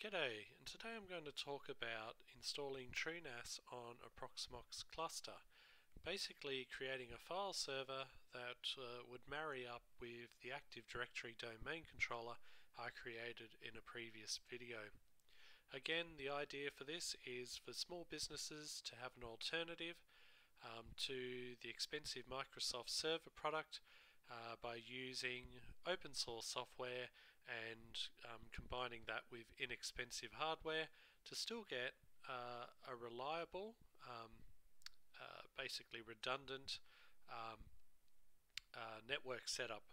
G'day, and today I'm going to talk about installing TrueNAS on a ProxMox cluster. Basically creating a file server that would marry up with the Active Directory domain controller I created in a previous video. Again, the idea for this is for small businesses to have an alternative to the expensive Microsoft Server product by using open source software and combining that with inexpensive hardware to still get a reliable, basically redundant network setup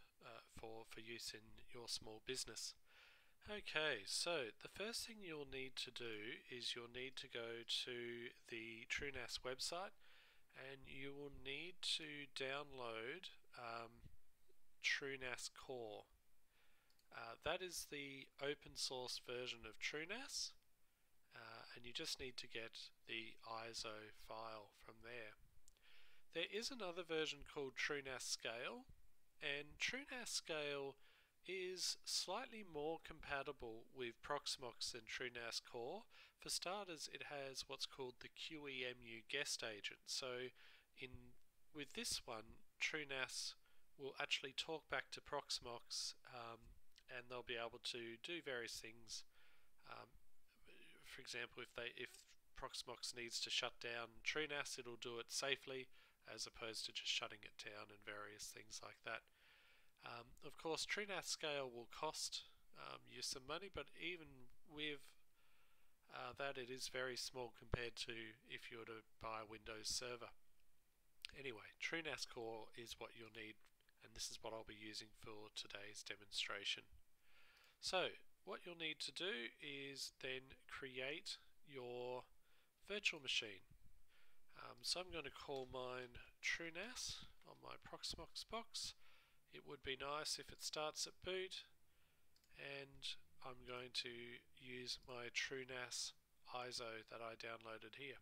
for use in your small business. Okay, so the first thing you'll need to do is you'll need to go to the TrueNAS website and you will need to download TrueNAS Core. That is the open source version of TrueNAS, and you just need to get the ISO file from there. There is another version called TrueNAS Scale, and TrueNAS Scale is slightly more compatible with ProxMox than TrueNAS Core. For starters, it has what's called the QEMU guest agent. So with this one, TrueNAS will actually talk back to ProxMox and they'll be able to do various things. For example, if ProxMox needs to shut down TrueNAS, it'll do it safely as opposed to just shutting it down and various things like that. Of course, TrueNAS Scale will cost you some money, but even with that, it is very small compared to if you were to buy a Windows server. Anyway, TrueNAS Core is what you'll need, and this is what I'll be using for today's demonstration. So, what you'll need to do is then create your virtual machine. So I'm going to call mine TrueNAS on my ProxMox box. It would be nice if it starts at boot, and I'm going to use my TrueNAS ISO that I downloaded here.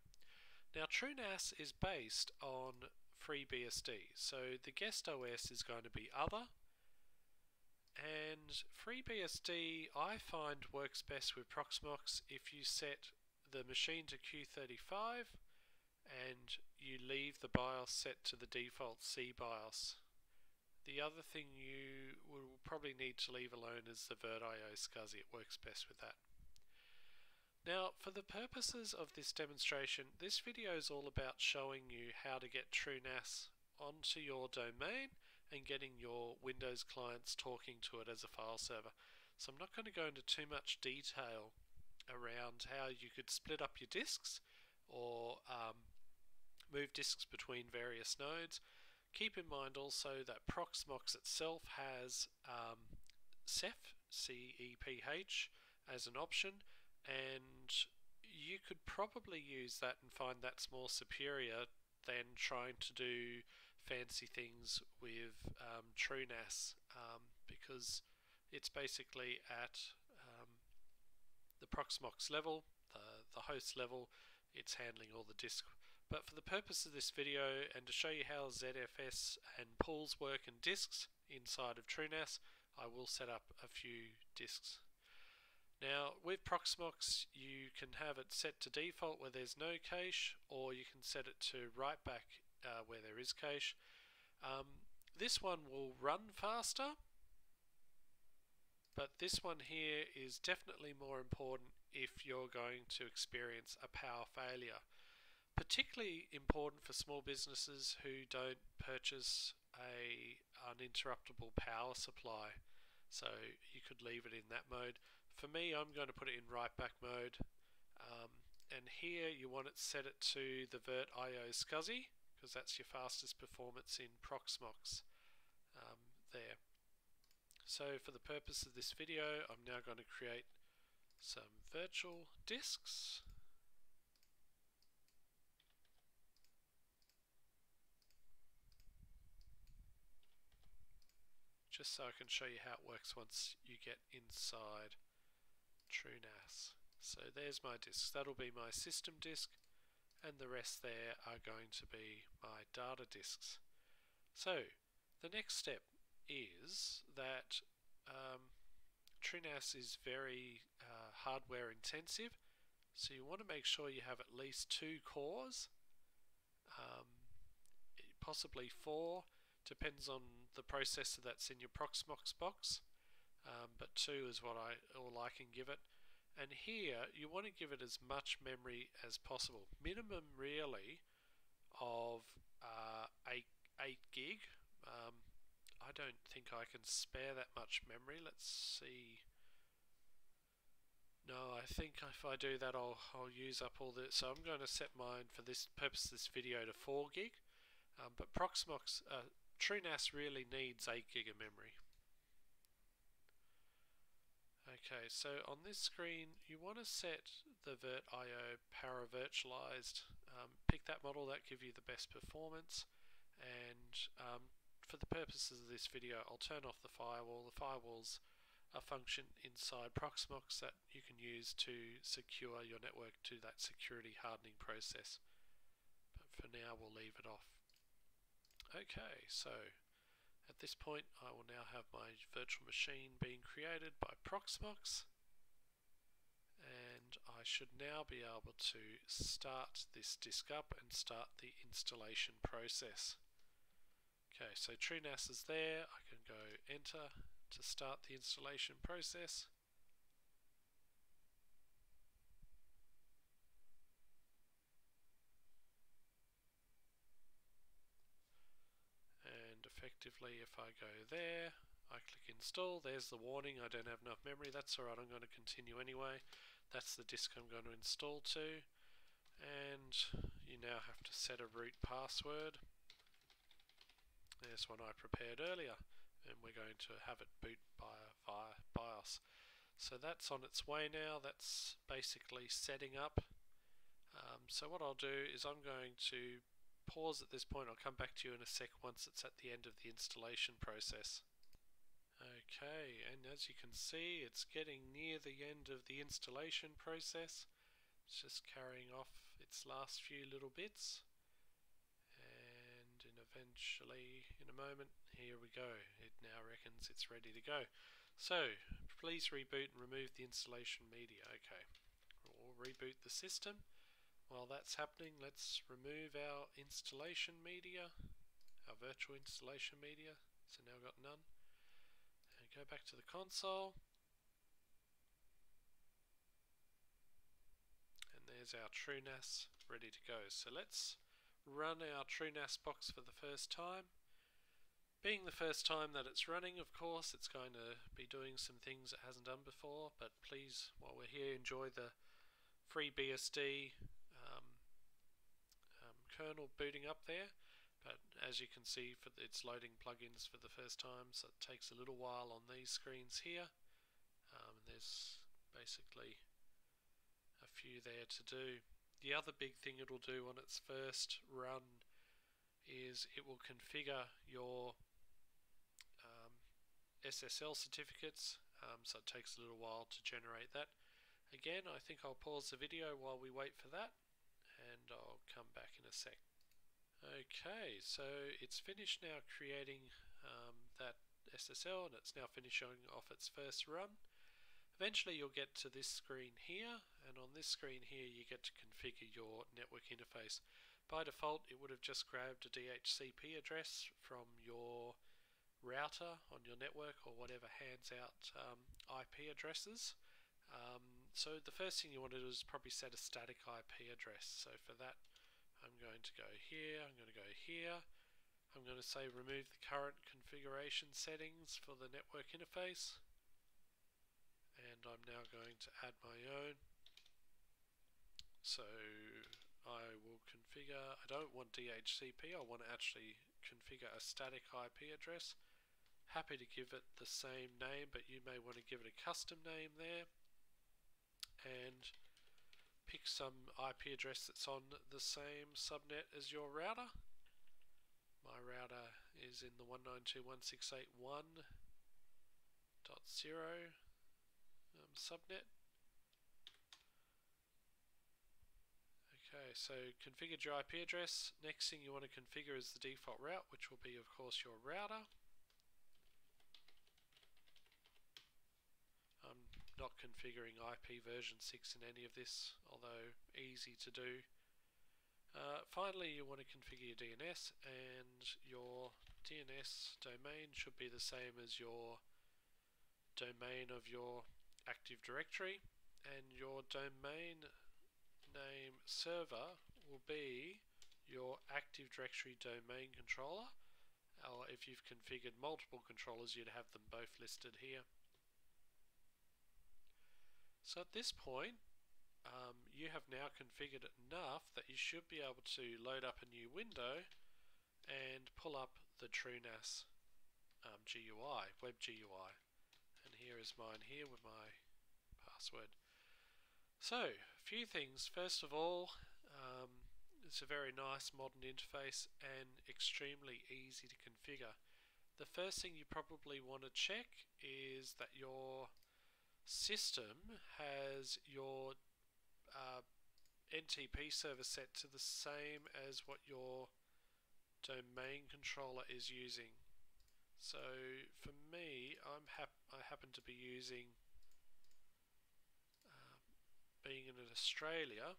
Now TrueNAS is based on FreeBSD, so the guest OS is going to be other, and FreeBSD I find works best with ProxMox if you set the machine to Q35 and you leave the BIOS set to the default C BIOS. The other thing you will probably need to leave alone is the VirtIO SCSI. It works best with that. Now, for the purposes of this demonstration, this video is all about showing you how to get TrueNAS onto your domain and getting your Windows clients talking to it as a file server. So I'm not going to go into too much detail around how you could split up your disks or move disks between various nodes. Keep in mind also that ProxMox itself has CEPH, C-E-P-H, as an option, and you could probably use that and find that's more superior than trying to do fancy things with TrueNAS, because it's basically at the ProxMox level, the host level. It's handling all the disk. But for the purpose of this video and to show you how ZFS and pools work and disks inside of TrueNAS, I will set up a few disks. Now with ProxMox you can have it set to default where there's no cache, or you can set it to write back where there is cache. This one will run faster, but this one here is definitely more important if you're going to experience a power failure. Particularly important for small businesses who don't purchase an uninterruptible power supply. So you could leave it in that mode. For me, I'm going to put it in write back mode. And here you want it set it to the VirtIO SCSI, because that's your fastest performance in ProxMox there. So for the purpose of this video, I'm now going to create some virtual disks. Just so I can show you how it works once you get inside TrueNAS. So there's my disks. That'll be my system disk, and the rest there are going to be my data disks. So the next step is that TrueNAS is very hardware intensive, so you want to make sure you have at least 2 cores, possibly 4, depends on the processor that's in your ProxMox box, but 2 is all I can give it. And here you want to give it as much memory as possible, minimum really of 8 gig. I don't think I can spare that much memory. Let's see. No, I think if I do that I'll use up all the, so I'm going to set mine for this purpose of this video to 4 gig, but ProxMox, TrueNAS really needs 8 gig of memory. Okay, so on this screen you want to set the VirtIO para virtualized. Pick that model that gives you the best performance, and for the purposes of this video I'll turn off the firewall. The firewall's a function inside ProxMox that you can use to secure your network to that security hardening process, but for now we'll leave it off. Okay, so at this point I will now have my virtual machine being created by ProxMox, and I should now be able to start this disk up and start the installation process. Okay, so TrueNAS is there. I can go enter to start the installation process. And effectively if I go there, I click install, there's the warning, I don't have enough memory. That's alright, I'm going to continue anyway. That's the disk I'm going to install to, and you now have to set a root password. There's one I prepared earlier, and we're going to have it boot via BIOS. So that's on its way now. That's basically setting up. So what I'll do is I'm going to pause at this point. I'll come back to you in a sec once it's at the end of the installation process. Okay, and as you can see, it's getting near the end of the installation process. It's just carrying off its last few little bits. Eventually, in a moment, here we go. It now reckons it's ready to go. So, please reboot and remove the installation media. Okay, we'll reboot the system. While that's happening, let's remove our installation media, our virtual installation media. So now got none. And go back to the console. And there's our TrueNAS ready to go. So let's run our TrueNAS box for the first time. Being the first time that it's running, of course, it's going to be doing some things it hasn't done before, but please, while we're here, enjoy the FreeBSD kernel booting up there. But as you can see, it's loading plugins for the first time, so it takes a little while on these screens here. There's basically a few there to do. The other big thing it'll do on its first run is it will configure your SSL certificates, so it takes a little while to generate that. Again, I think I'll pause the video while we wait for that, and I'll come back in a sec. Okay, so it's finished now creating that SSL, and it's now finishing off its first run. Eventually you'll get to this screen here, and on this screen here you get to configure your network interface. By default it would have just grabbed a DHCP address from your router on your network or whatever hands out IP addresses. So the first thing you want to do is probably set a static IP address. So for that I'm going to go here, I'm going to go here, I'm going to say remove the current configuration settings for the network interface. And I'm now going to add my own. So I will configure, I don't want DHCP, I want to actually configure a static IP address. Happy to give it the same name, but you may want to give it a custom name there. And pick some IP address that's on the same subnet as your router. My router is in the 192.168.1.0 subnet. Okay, so configured your IP address. Next thing you want to configure is the default route, which will be of course your router. I'm not configuring IP version 6 in any of this, although easy to do. Finally, you want to configure your DNS, and your DNS domain should be the same as your domain of your Active Directory, and your domain name server will be your Active Directory domain controller, or if you've configured multiple controllers, you'd have them both listed here. So at this point, you have now configured it enough that you should be able to load up a new window and pull up the TrueNAS GUI, web GUI. And here is mine here with my password. So, a few things. First of all, it's a very nice modern interface and extremely easy to configure. The first thing you probably want to check is that your system has your NTP server set to the same as what your domain controller is using. So for me, I happen to be using, being in Australia,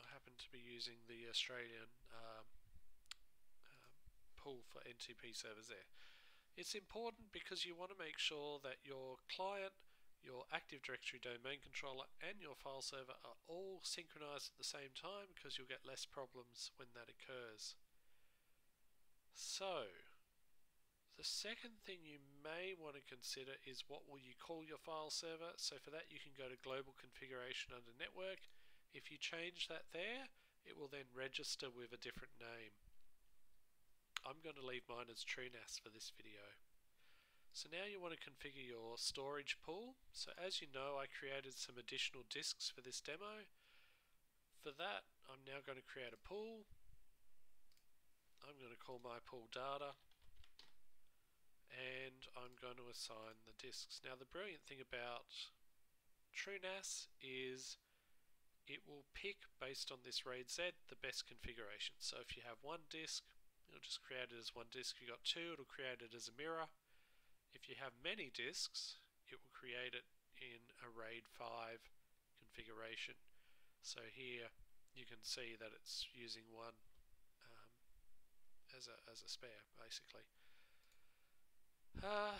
I happen to be using the Australian pool for NTP servers there. It's important because you want to make sure that your client, your Active Directory domain controller, and your file server are all synchronized at the same time, because you'll get less problems when that occurs. So, the second thing you may want to consider is what will you call your file server. So for that, you can go to Global Configuration under Network. If you change that there, it will then register with a different name. I'm going to leave mine as TrueNAS for this video. So now you want to configure your storage pool. So as you know, I created some additional disks for this demo. For that, I'm now going to create a pool. I'm going to call my pool data, and I'm going to assign the disks. Now the brilliant thing about TrueNAS is it will pick, based on this RAID Z, the best configuration. So if you have one disk, it'll just create it as one disk. If you've got two, it'll create it as a mirror. If you have many disks, it will create it in a RAID 5 configuration. So here you can see that it's using one as a spare, basically.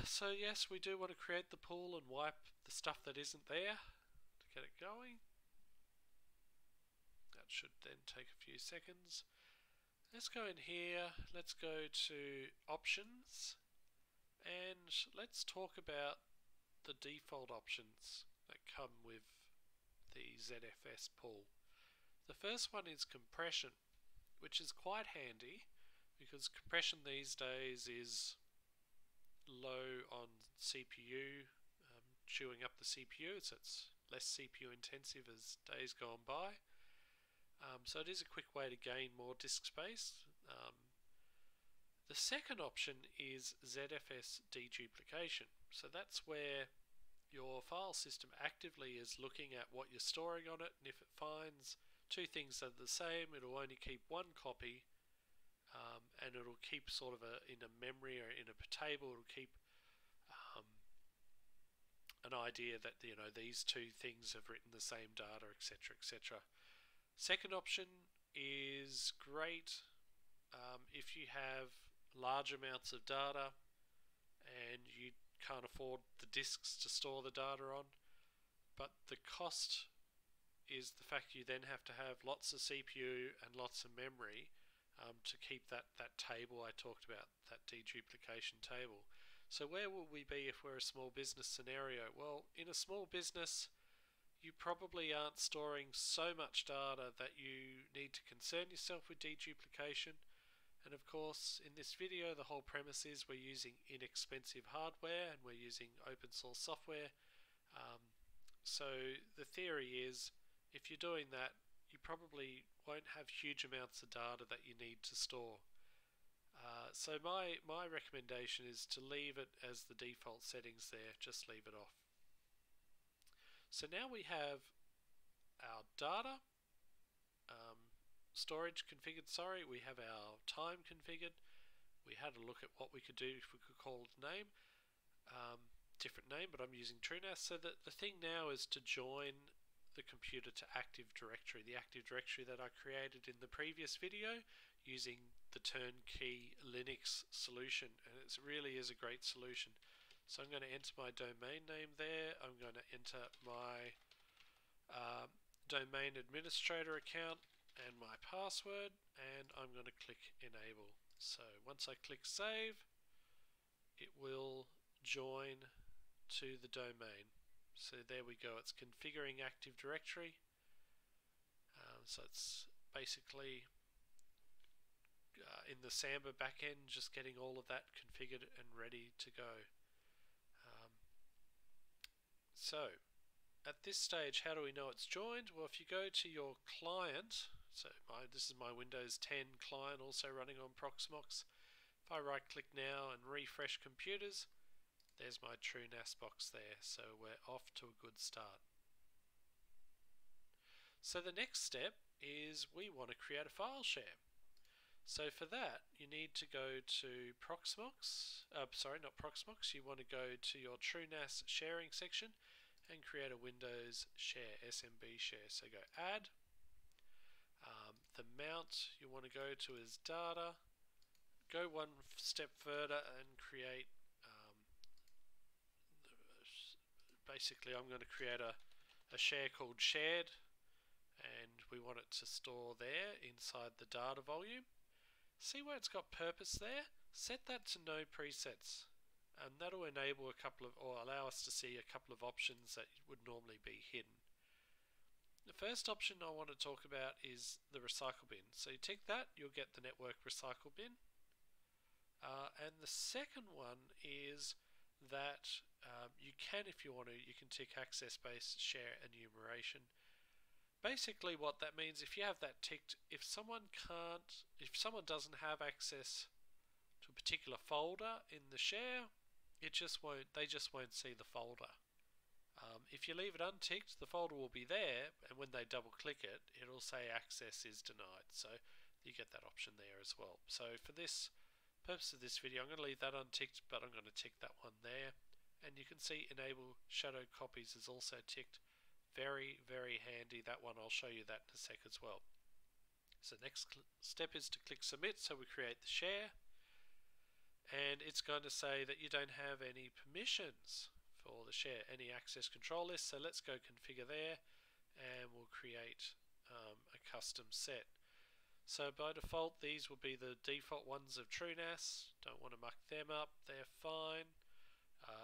So yes, we do want to create the pool and wipe the stuff that isn't there to get it going. That should then take a few seconds. Let's go in here, let's go to options, and let's talk about the default options that come with the ZFS pool. The first one is compression, which is quite handy because compression these days is low on CPU, chewing up the CPU, so it's less CPU intensive as days go on by. So it is a quick way to gain more disk space. The second option is ZFS deduplication. So that's where your file system actively is looking at what you're storing on it, and if it finds two things that are the same, it'll only keep one copy, and it'll keep sort of in a memory or in a table, it'll keep an idea that these two things have written the same data, etc., etc. Second option is great if you have large amounts of data and you can't afford the disks to store the data on, but the cost is the fact you then have to have lots of CPU and lots of memory to keep that table I talked about, that deduplication table. So where will we be if we're a small business scenario? Well, in a small business, you probably aren't storing so much data that you need to concern yourself with deduplication. And of course, in this video, the whole premise is we're using inexpensive hardware and we're using open source software. So the theory is, if you're doing that, you probably won't have huge amounts of data that you need to store. So my recommendation is to leave it as the default settings there, just leave it off. So now we have our data, storage configured, we have our time configured. We had a look at what we could do if we could call it a name. Different name, but I'm using TrueNAS. So the thing now is to join the computer to Active Directory, the Active Directory that I created in the previous video using the turnkey Linux solution, and it really is a great solution. So I'm going to enter my domain name there. I'm going to enter my domain administrator account and my password, and I'm going to click enable. So once I click save, it will join to the domain. So there we go, it's configuring Active Directory. So it's basically in the Samba backend, just getting all of that configured and ready to go. So at this stage, how do we know it's joined? Well, if you go to your client, so this is my Windows 10 client also running on ProxMox. If I right click now and refresh computers, there's my TrueNAS box there, so we're off to a good start. So the next step is we want to create a file share. So for that, you need to go to ProxMox, not ProxMox, you want to go to your TrueNAS sharing section and create a Windows share, SMB share. So go add. The mount you want to go to is data. Go one step further and create basically I'm going to create a share called shared, and we want it to store there inside the data volume. See where it's got purpose there? Set that to no presets, and that'll enable a couple of, or allow us to see a couple of options that would normally be hidden. The first option I want to talk about is the recycle bin. So you tick that, you'll get the network recycle bin. And the second one is that you can, if you want to, you can tick access-based share enumeration. Basically what that means, if you have that ticked, if someone doesn't have access to a particular folder in the share, they just won't see the folder. If you leave it unticked, the folder will be there, and when they double click it, it'll say access is denied. So you get that option there as well. So for this purpose of this video, I'm going to leave that unticked, but I'm going to tick that one there. And you can see enable shadow copies is also ticked. Very, very handy. That one, I'll show you that in a sec as well. So next step is to click submit. So we create the share, and it's going to say that you don't have any permissions for the share, any access control list. So let's go configure there, and we'll create a custom set. So by default, these will be the default ones of TrueNAS. Don't want to muck them up, they're fine.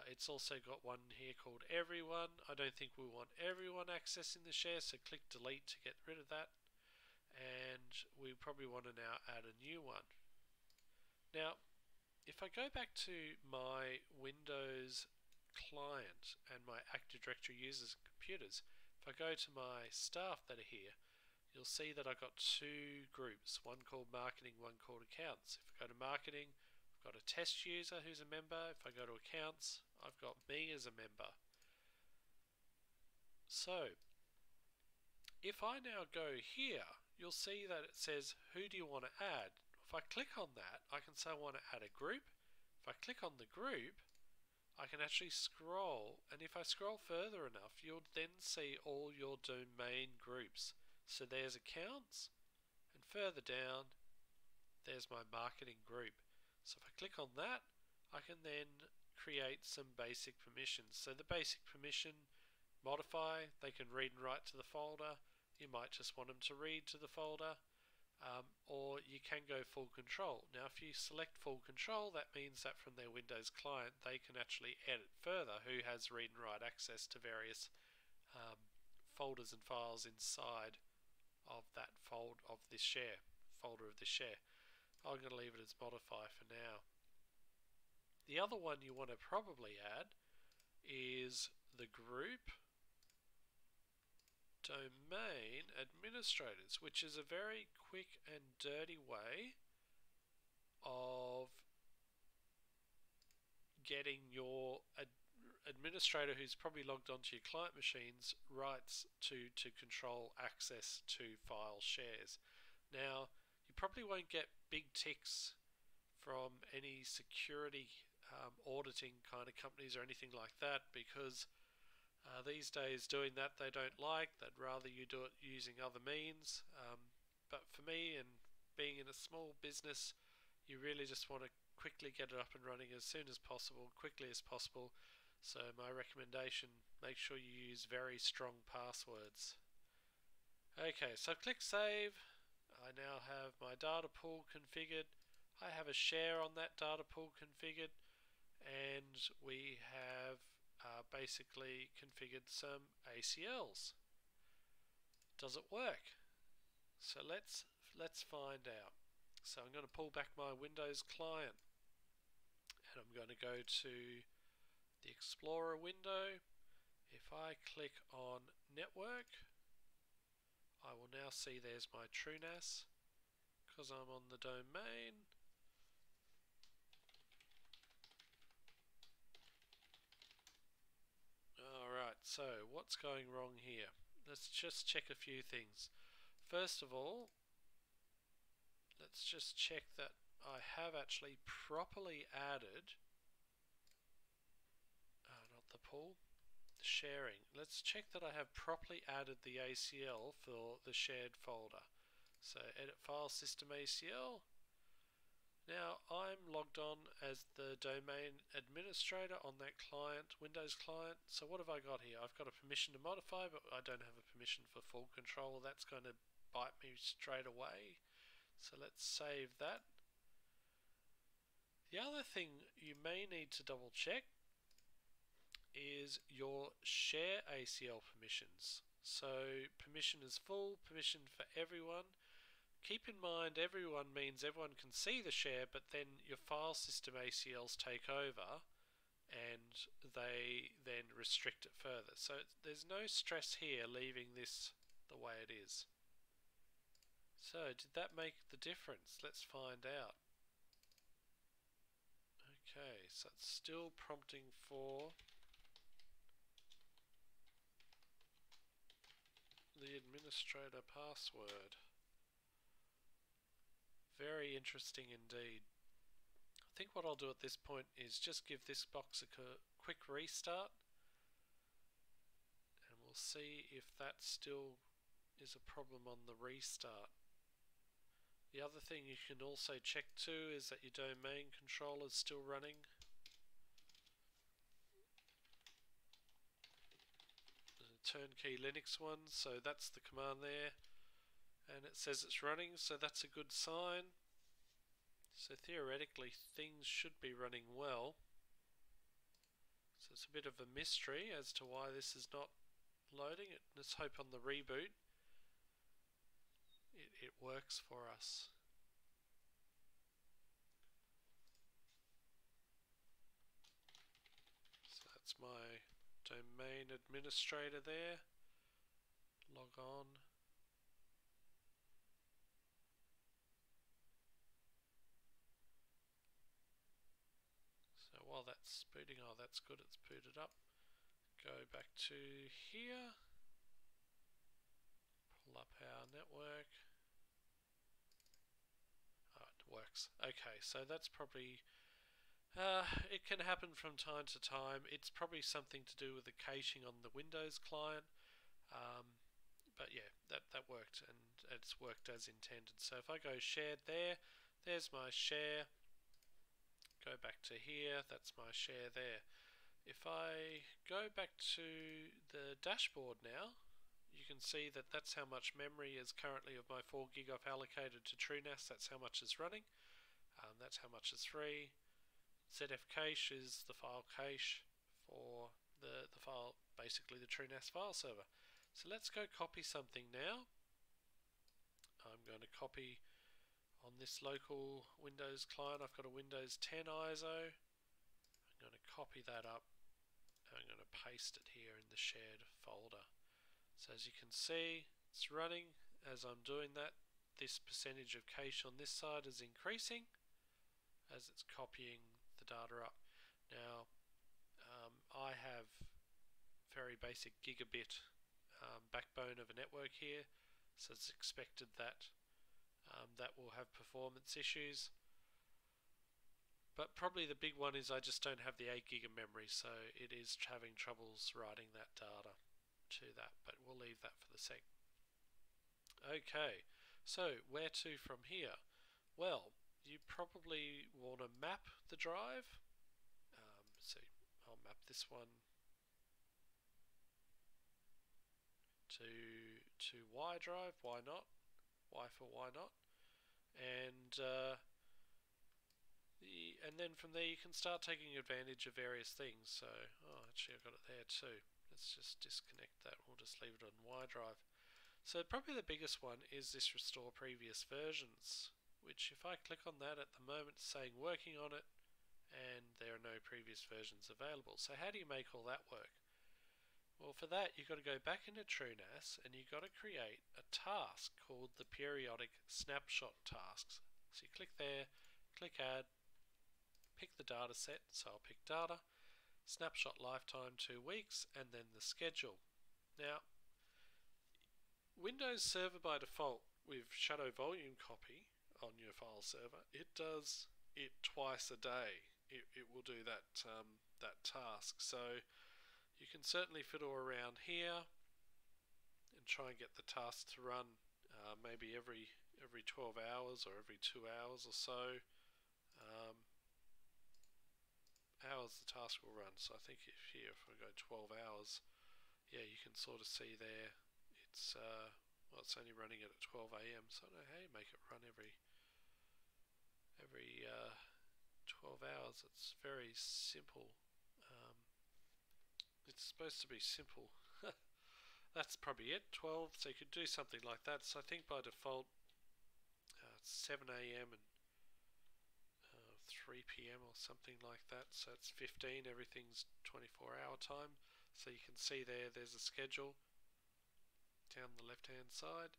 It's also got one here called everyone. I don't think we want everyone accessing the share, so click delete to get rid of that. And we probably want to now add a new one. Now, if I go back to my Windows client and my Active Directory users and computers, if I go to my staff that are here, you'll see that I've got two groups, one called marketing, one called accounts. If I go to marketing, I've got a test user who's a member. If I go to accounts, I've got me as a member. So if I now go here, you'll see that it says who do you want to add. If I click on that, I can say I want to add a group. If I click on the group, I can actually scroll, and if I scroll further enough, you'll then see all your domain groups. So there's accounts, and further down there's my marketing group. So if I click on that, I can then create some basic permissions. So the basic permission, modify, they can read and write to the folder. You might just want them to read to the folder, or you can go full control. Now if you select full control, that means that from their Windows client they can actually edit further who has read and write access to various folders and files inside of that folder of this share. I'm going to leave it as modify for now. The other one you want to probably add is the group domain administrators, which is a very quick and dirty way of getting your administrator who's probably logged onto your client machines rights to control access to file shares. Now, you probably won't get big ticks from any security auditing kind of companies or anything like that, because these days doing that they don't like. They'd rather you do it using other means. But for me, and being in a small business, you really just want to quickly get it up and running as soon as possible, quickly as possible. So my recommendation, make sure you use very strong passwords. Okay, so click save. I now have my data pool configured. I have a share on that data pool configured, and we have basically configured some ACLs. Does it work? So let's find out. So I'm going to pull back my Windows client, and I'm going to go to the Explorer window. If I click on Network, I will now see there's my TrueNAS because I'm on the domain. Alright, so what's going wrong here? Let's just check a few things. First of all, let's just check that I have actually properly added, not the pool, the sharing. Let's check that I have properly added the ACL for the shared folder. So edit file system ACL. Now I'm logged on as the domain administrator on that client, Windows client. So what have I got here? I've got a permission to modify, but I don't have a permission for full control. That's going to bite me straight away. So let's save that. The other thing you may need to double check is your share ACL permissions. So permission is full, permission for everyone. Keep in mind everyone means everyone can see the share, but then your file system ACLs take over and they then restrict it further. So there's no stress here leaving this the way it is. So did that make the difference? Let's find out. Okay, so it's still prompting for the administrator password. Very interesting indeed. I think what I'll do at this point is just give this box a quick restart, and we'll see if that still is a problem on the restart. The other thing you can also check too is that your domain controller is still running. Turnkey Linux one, so that's the command there, and it says it's running, so that's a good sign. So theoretically things should be running well. So it's a bit of a mystery as to why this is not loading. Let's hope on the reboot it works for us. So that's my domain administrator there. Log on. So while that's booting, oh that's good, it's booted up. Go back to here. Pull up our network. Oh, it works. Okay, so that's probably it can happen from time to time. It's probably something to do with the caching on the Windows client. But yeah, that worked, and it's worked as intended. So if I go shared there, there's my share. Go back to here, that's my share there. If I go back to the dashboard now, you can see that that's how much memory is currently of my 4 gig I've allocated to TrueNAS. That's how much is running. That's how much is free. ZF cache is the file cache for the file, basically the TrueNAS file server. So let's go copy something now. I'm going to copy on this local Windows client. I've got a Windows 10 ISO. I'm going to copy that up. I'm going to paste it here in the shared folder. So as you can see, it's running. As I'm doing that, this percentage of cache on this side is increasing as it's copying the data up. Now, I have very basic gigabit backbone of a network here, so it's expected that that will have performance issues. But probably the big one is I just don't have the 8 gig of memory, so it is having troubles writing that data to that, but we'll leave that for the sec. Okay, so where to from here? Well, you probably want to map the drive. So I'll map this one to Y drive. Why not? Y for why not? And then from there you can start taking advantage of various things. So, actually I've got it there too. Let's just disconnect that. We'll just leave it on Y drive. So probably the biggest one is this restore previous versions, which if I click on that at the moment it's saying working on it and there are no previous versions available. So how do you make all that work? Well, for that you've got to go back into TrueNAS and you've got to create a task called the periodic snapshot tasks. So you click there, click add, pick the data set, so I'll pick data, snapshot lifetime 2 weeks, and then the schedule. Now, Windows Server by default with shadow volume copy on your file server, it does it twice a day. It will do that that task. So you can certainly fiddle around here and try and get the task to run maybe every 12 hours or every 2 hours or so. Hours the task will run. So I think if I go 12 hours, yeah, you can sort of see there. It's well, it's only running it at 12 a.m. So I don't know how you make it run every 12 hours. It's very simple. It's supposed to be simple. That's probably it. 12. So you could do something like that. So I think by default it's 7 a.m. and 3 p.m. or something like that. So it's 15. Everything's 24-hour time. So you can see there's a schedule down the left-hand side.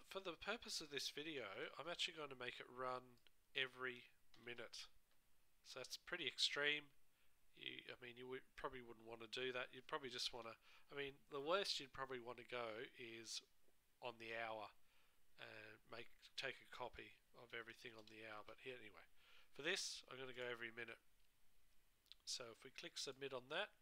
For the purpose of this video, I'm actually going to make it run every minute. So that's pretty extreme. I mean, you probably wouldn't want to do that. You'd probably just want to, I mean, the worst you'd probably want to go is on the hour and take a copy of everything on the hour. But here, anyway, for this, I'm going to go every minute. So if we click submit on that,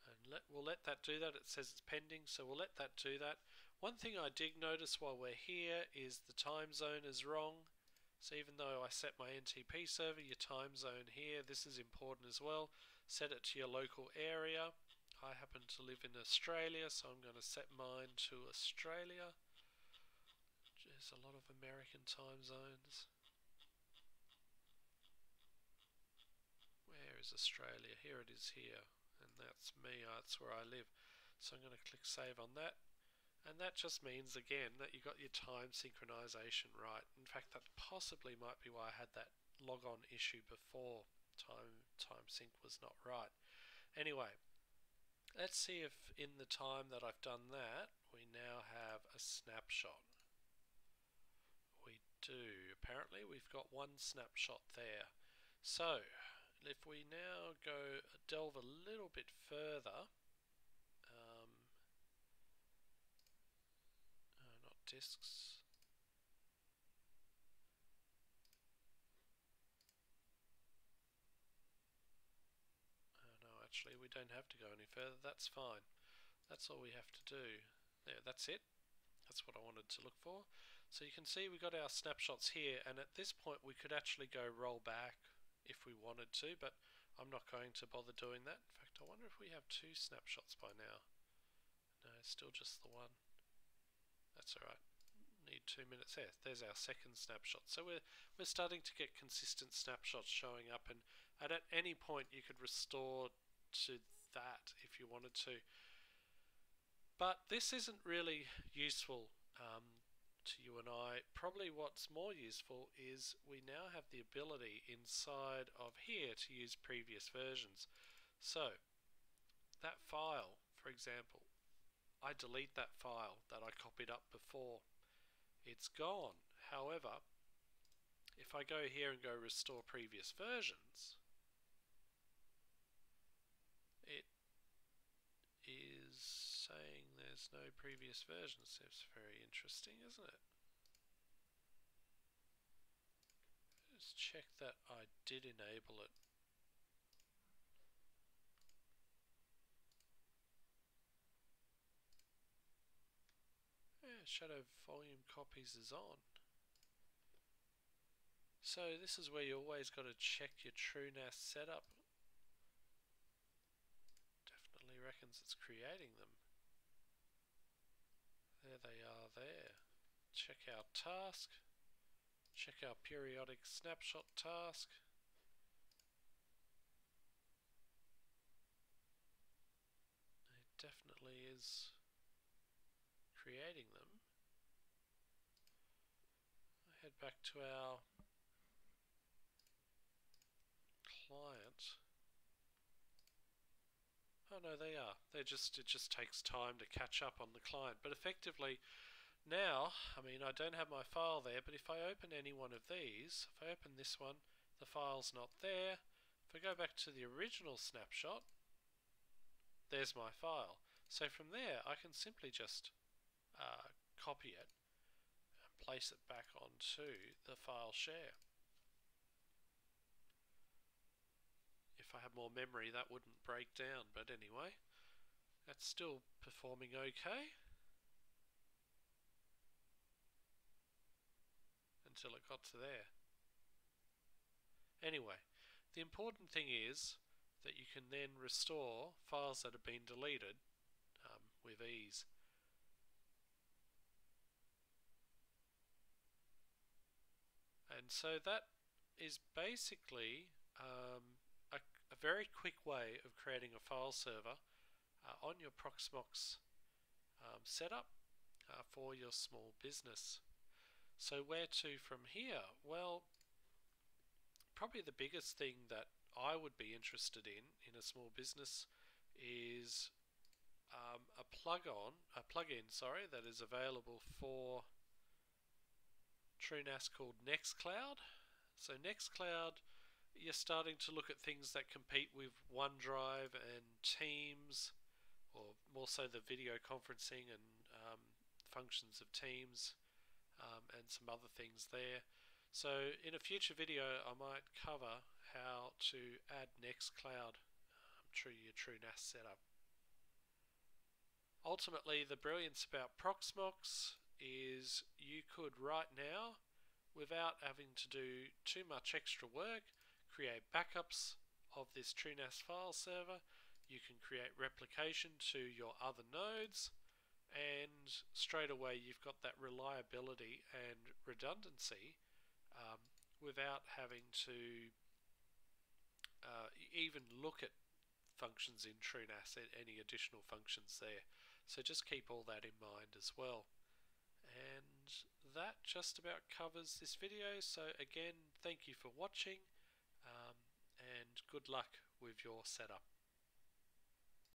and we'll let that do that. It says it's pending, so we'll let that do that. One thing I did notice while we're here is the time zone is wrong. So even though I set my NTP server, your time zone here, this is important as well. Set it to your local area. I happen to live in Australia, so I'm going to set mine to Australia. There's a lot of American time zones. Where is Australia? Here it is here. And that's me, that's where I live. So I'm going to click save on that. And that just means, again, that you got your time synchronization right. In fact, that possibly might be why I had that logon issue before. Time sync was not right. Anyway, let's see if in the time that I've done that, we now have a snapshot. We do. Apparently, we've got one snapshot there. So, if we now go delve a little bit further, not disks. No, actually, we don't have to go any further. That's fine. That's all we have to do. There, that's it. That's what I wanted to look for. So you can see we got our snapshots here, and at this point we could actually go roll back if we wanted to, but I'm not going to bother doing that. In fact, I wonder if we have 2 snapshots by now. No, it's still just the one. That's alright. Need 2 minutes there. There's our second snapshot. So we're starting to get consistent snapshots showing up, and at any point you could restore to that if you wanted to. But this isn't really useful to you and I. Probably what's more useful is we now have the ability inside of here to use previous versions. So that file, for example, I delete that file that I copied up before. It's gone. However, if I go here and go restore previous versions, it is saying there's no previous versions. It's very interesting, isn't it? just check that I did enable it. Yeah, shadow volume copies is on. So this is where you always got to check your TrueNAS setup. Definitely reckons it's creating them. There they are there. Check our task. Check our periodic snapshot task. It definitely is creating them. I head back to our client. Oh no, they are. It just takes time to catch up on the client. But effectively, now, I mean, I don't have my file there, but if I open any one of these, if I open this one, the file's not there. If I go back to the original snapshot, there's my file. So from there, I can simply just copy it and place it back onto the file share. If I had more memory, that wouldn't break down, but anyway, that's still performing okay until it got to there. Anyway, the important thing is that you can then restore files that have been deleted with ease. And so that is basically a very quick way of creating a file server on your ProxMox setup for your small business. So where to from here? Well, probably the biggest thing that I would be interested in a small business is a plugin, that is available for TrueNAS called Nextcloud. So Nextcloud, you're starting to look at things that compete with OneDrive and Teams, or more so the video conferencing and functions of Teams, and some other things there. So in a future video I might cover how to add Nextcloud to your TrueNAS setup. Ultimately, the brilliance about ProxMox is you could right now, without having to do too much extra work, create backups of this TrueNAS file server. You can create replication to your other nodes, and straight away you've got that reliability and redundancy without having to even look at functions in TrueNAS, any additional functions there. So just keep all that in mind as well. And that just about covers this video. So again, thank you for watching, and good luck with your setup.